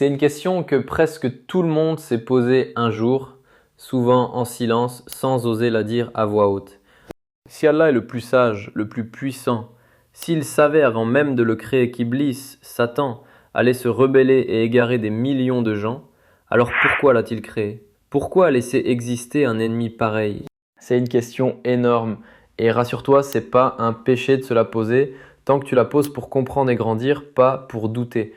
C'est une question que presque tout le monde s'est posée un jour, souvent en silence, sans oser la dire à voix haute. Si Allah est le plus sage, le plus puissant, s'il savait avant même de le créer qu'Iblis, Satan, allait se rebeller et égarer des millions de gens, alors pourquoi l'a-t-il créé? Pourquoi laisser exister un ennemi pareil? C'est une question énorme et rassure-toi, c'est pas un péché de se la poser tant que tu la poses pour comprendre et grandir, pas pour douter.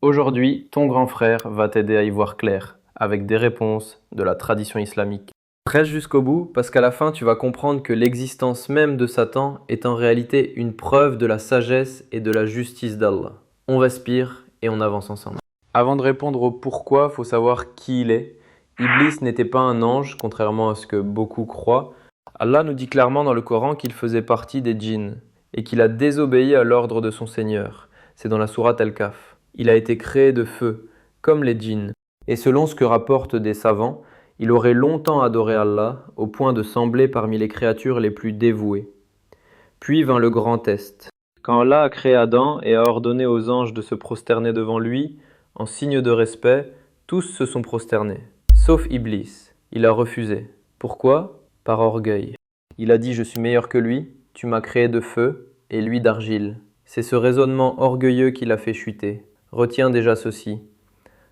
Aujourd'hui, ton grand frère va t'aider à y voir clair, avec des réponses de la tradition islamique. Reste jusqu'au bout, parce qu'à la fin, tu vas comprendre que l'existence même de Satan est en réalité une preuve de la sagesse et de la justice d'Allah. On respire et on avance ensemble. Avant de répondre au pourquoi, faut savoir qui il est. Iblis n'était pas un ange, contrairement à ce que beaucoup croient. Allah nous dit clairement dans le Coran qu'il faisait partie des djinns et qu'il a désobéi à l'ordre de son Seigneur. C'est dans la sourate Al-Kahf. Il a été créé de feu, comme les djinns. Et selon ce que rapportent des savants, il aurait longtemps adoré Allah, au point de sembler parmi les créatures les plus dévouées. Puis vint le grand test. Quand Allah a créé Adam et a ordonné aux anges de se prosterner devant lui, en signe de respect, tous se sont prosternés. Sauf Iblis. Il a refusé. Pourquoi? Par orgueil. Il a dit « Je suis meilleur que lui, tu m'as créé de feu, et lui d'argile. » C'est ce raisonnement orgueilleux qui l'a fait chuter. Retiens déjà ceci.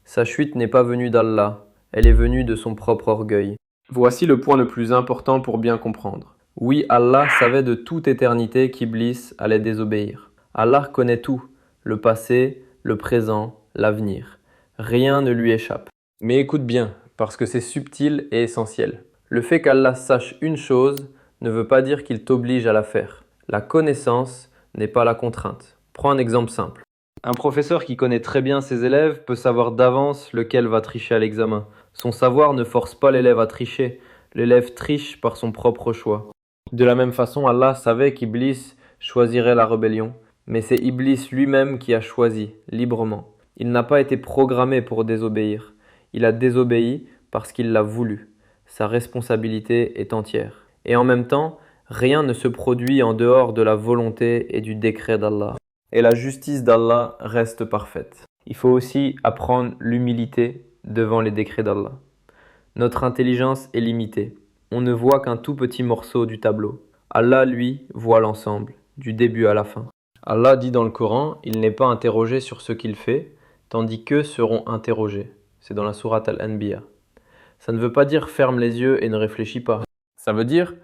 Sa chute n'est pas venue d'Allah, elle est venue de son propre orgueil. Voici le point le plus important pour bien comprendre. Oui, Allah savait de toute éternité qu'Iblis allait désobéir. Allah connaît tout, le passé, le présent, l'avenir. Rien ne lui échappe. Mais écoute bien, parce que c'est subtil et essentiel. Le fait qu'Allah sache une chose ne veut pas dire qu'il t'oblige à la faire. La connaissance n'est pas la contrainte. Prends un exemple simple. Un professeur qui connaît très bien ses élèves peut savoir d'avance lequel va tricher à l'examen. Son savoir ne force pas l'élève à tricher. L'élève triche par son propre choix. De la même façon, Allah savait qu'Iblis choisirait la rébellion. Mais c'est Iblis lui-même qui a choisi, librement. Il n'a pas été programmé pour désobéir. Il a désobéi parce qu'il l'a voulu. Sa responsabilité est entière. Et en même temps, rien ne se produit en dehors de la volonté et du décret d'Allah. Et la justice d'Allah reste parfaite. Il faut aussi apprendre l'humilité devant les décrets d'Allah. Notre intelligence est limitée. On ne voit qu'un tout petit morceau du tableau. Allah, lui, voit l'ensemble, du début à la fin. Allah dit dans le Coran, il n'est pas interrogé sur ce qu'il fait, tandis qu'eux seront interrogés. C'est dans la sourate Al-Anbiya. Ça ne veut pas dire ferme les yeux et ne réfléchis pas. Ça veut dire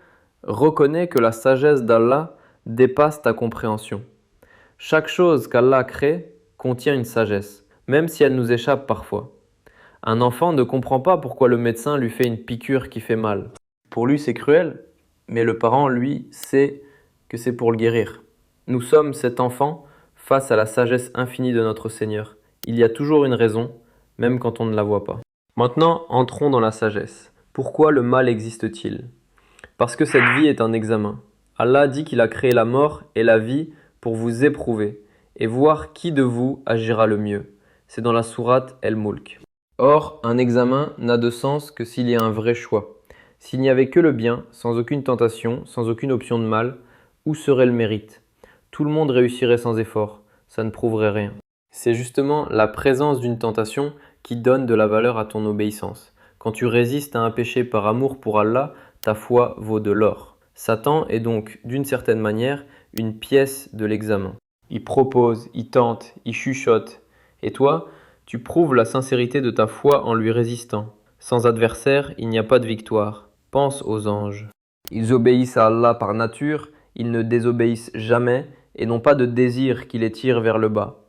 reconnais que la sagesse d'Allah dépasse ta compréhension. Chaque chose qu'Allah crée contient une sagesse, même si elle nous échappe parfois. Un enfant ne comprend pas pourquoi le médecin lui fait une piqûre qui fait mal. Pour lui, c'est cruel, mais le parent, lui, sait que c'est pour le guérir. Nous sommes cet enfant face à la sagesse infinie de notre Seigneur. Il y a toujours une raison, même quand on ne la voit pas. Maintenant, entrons dans la sagesse. Pourquoi le mal existe-t-il? Parce que cette vie est un examen. Allah dit qu'il a créé la mort et la vie pour vous éprouver et voir qui de vous agira le mieux. C'est dans la sourate El-Mulk. Or, un examen n'a de sens que s'il y a un vrai choix. S'il n'y avait que le bien, sans aucune tentation, sans aucune option de mal, où serait le mérite? Tout le monde réussirait sans effort, ça ne prouverait rien. C'est justement la présence d'une tentation qui donne de la valeur à ton obéissance. Quand tu résistes à un péché par amour pour Allah, ta foi vaut de l'or. Satan est donc, d'une certaine manière, une pièce de l'examen. Il propose, il tente, il chuchote. Et toi, tu prouves la sincérité de ta foi en lui résistant. Sans adversaire, il n'y a pas de victoire. Pense aux anges. Ils obéissent à Allah par nature, ils ne désobéissent jamais et n'ont pas de désir qui les tire vers le bas.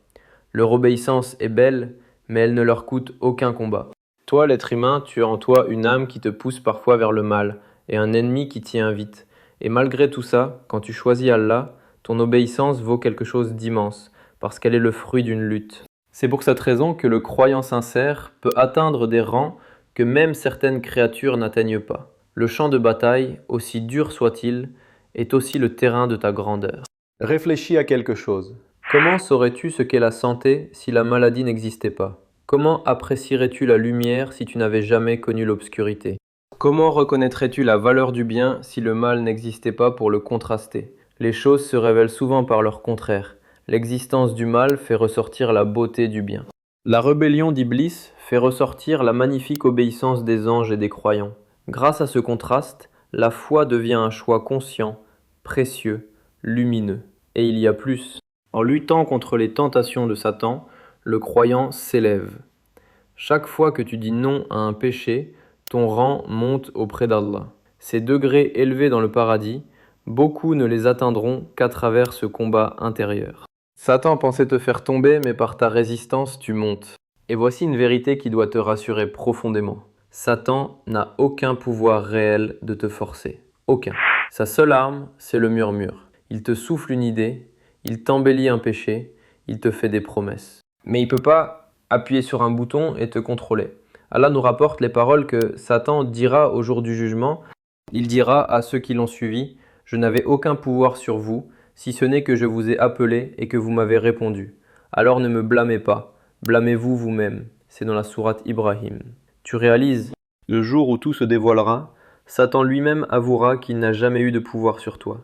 Leur obéissance est belle, mais elle ne leur coûte aucun combat. Toi, l'être humain, tu as en toi une âme qui te pousse parfois vers le mal et un ennemi qui t'y invite. Et malgré tout ça, quand tu choisis Allah, ton obéissance vaut quelque chose d'immense, parce qu'elle est le fruit d'une lutte. C'est pour cette raison que le croyant sincère peut atteindre des rangs que même certaines créatures n'atteignent pas. Le champ de bataille, aussi dur soit-il, est aussi le terrain de ta grandeur. Réfléchis à quelque chose. Comment saurais-tu ce qu'est la santé si la maladie n'existait pas? Comment apprécierais-tu la lumière si tu n'avais jamais connu l'obscurité? Comment reconnaîtrais-tu la valeur du bien si le mal n'existait pas pour le contraster? Les choses se révèlent souvent par leur contraire. L'existence du mal fait ressortir la beauté du bien. La rébellion d'Iblis fait ressortir la magnifique obéissance des anges et des croyants. Grâce à ce contraste, la foi devient un choix conscient, précieux, lumineux. Et il y a plus. En luttant contre les tentations de Satan, le croyant s'élève. Chaque fois que tu dis non à un péché, ton rang monte auprès d'Allah. Ces degrés élevés dans le paradis, beaucoup ne les atteindront qu'à travers ce combat intérieur. Satan pensait te faire tomber, mais par ta résistance, tu montes. Et voici une vérité qui doit te rassurer profondément. Satan n'a aucun pouvoir réel de te forcer. Aucun. Sa seule arme, c'est le murmure. Il te souffle une idée, il t'embellit un péché, il te fait des promesses. Mais il ne peut pas appuyer sur un bouton et te contrôler. Allah nous rapporte les paroles que Satan dira au jour du jugement. Il dira à ceux qui l'ont suivi, « Je n'avais aucun pouvoir sur vous, si ce n'est que je vous ai appelé et que vous m'avez répondu. Alors ne me blâmez pas, blâmez-vous vous-même. » C'est dans la sourate Ibrahim. Tu réalises, le jour où tout se dévoilera, Satan lui-même avouera qu'il n'a jamais eu de pouvoir sur toi.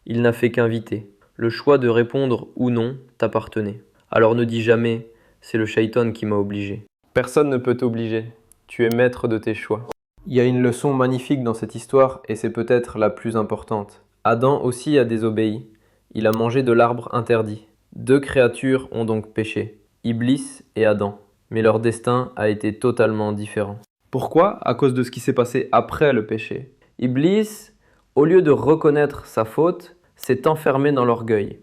Il n'a fait qu'inviter. Le choix de répondre ou non t'appartenait. Alors ne dis jamais, c'est le shaitan qui m'a obligé. Personne ne peut t'obliger. Tu es maître de tes choix. Il y a une leçon magnifique dans cette histoire et c'est peut-être la plus importante. Adam aussi a désobéi. Il a mangé de l'arbre interdit. Deux créatures ont donc péché, Iblis et Adam. Mais leur destin a été totalement différent. Pourquoi? À cause de ce qui s'est passé après le péché. Iblis, au lieu de reconnaître sa faute, s'est enfermé dans l'orgueil.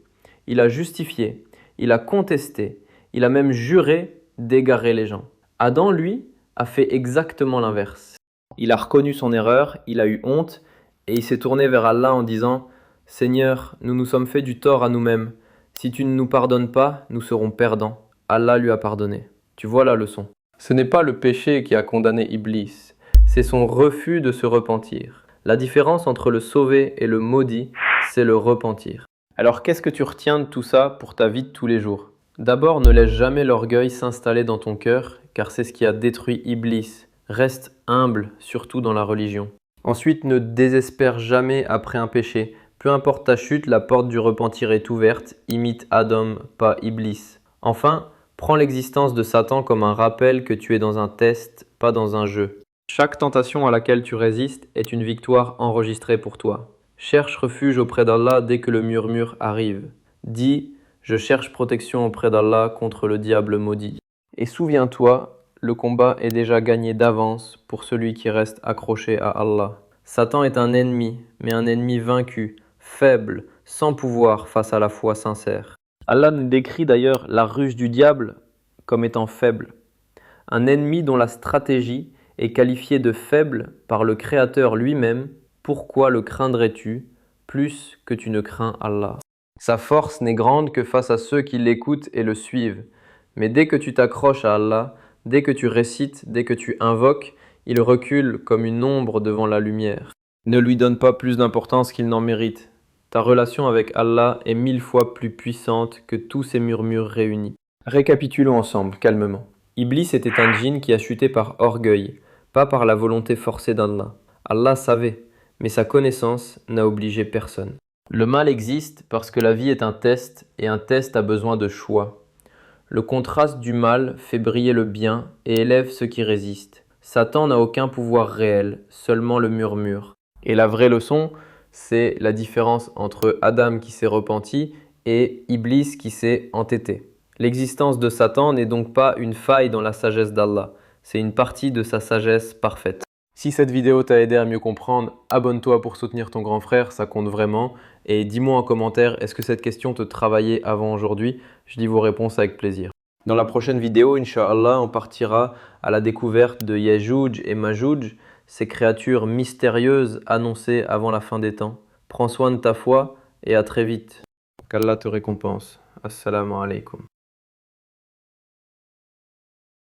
Il a justifié, il a contesté, il a même juré d'égarer les gens. Adam, lui, a fait exactement l'inverse. Il a reconnu son erreur, il a eu honte et il s'est tourné vers Allah en disant « Seigneur, nous nous sommes fait du tort à nous-mêmes. Si tu ne nous pardonnes pas, nous serons perdants. » Allah lui a pardonné. Tu vois la leçon. Ce n'est pas le péché qui a condamné Iblis, c'est son refus de se repentir. La différence entre le sauvé et le maudit, c'est le repentir. Alors qu'est-ce que tu retiens de tout ça pour ta vie de tous les jours? D'abord, ne laisse jamais l'orgueil s'installer dans ton cœur, car c'est ce qui a détruit Iblis. Reste humble, surtout dans la religion. Ensuite, ne désespère jamais après un péché. Peu importe ta chute, la porte du repentir est ouverte. Imite Adam, pas Iblis. Enfin, prends l'existence de Satan comme un rappel que tu es dans un test, pas dans un jeu. Chaque tentation à laquelle tu résistes est une victoire enregistrée pour toi. Cherche refuge auprès d'Allah dès que le murmure arrive. Dis, je cherche protection auprès d'Allah contre le diable maudit. Et souviens-toi, le combat est déjà gagné d'avance pour celui qui reste accroché à Allah. Satan est un ennemi, mais un ennemi vaincu, faible, sans pouvoir face à la foi sincère. Allah nous décrit d'ailleurs la ruse du diable comme étant faible. Un ennemi dont la stratégie est qualifiée de faible par le Créateur lui-même. Pourquoi le craindrais-tu plus que tu ne crains Allah? Sa force n'est grande que face à ceux qui l'écoutent et le suivent. Mais dès que tu t'accroches à Allah, dès que tu récites, dès que tu invoques, il recule comme une ombre devant la lumière. Ne lui donne pas plus d'importance qu'il n'en mérite. Ta relation avec Allah est 1000 fois plus puissante que tous ces murmures réunis. Récapitulons ensemble, calmement. Iblis était un djinn qui a chuté par orgueil, pas par la volonté forcée d'Allah. Allah savait, mais sa connaissance n'a obligé personne. Le mal existe parce que la vie est un test et un test a besoin de choix. Le contraste du mal fait briller le bien et élève ceux qui résistent. Satan n'a aucun pouvoir réel, seulement le murmure. Et la vraie leçon, c'est la différence entre Adam qui s'est repenti et Iblis qui s'est entêté. L'existence de Satan n'est donc pas une faille dans la sagesse d'Allah, c'est une partie de sa sagesse parfaite. Si cette vidéo t'a aidé à mieux comprendre, abonne-toi pour soutenir ton grand frère, ça compte vraiment. Et dis-moi en commentaire, est-ce que cette question te travaillait avant aujourd'hui? Je lis vos réponses avec plaisir. Dans la prochaine vidéo, Inch'Allah, on partira à la découverte de Yajouj et Majouj, ces créatures mystérieuses annoncées avant la fin des temps. Prends soin de ta foi et à très vite. Qu'Allah te récompense. Assalamu alaikum.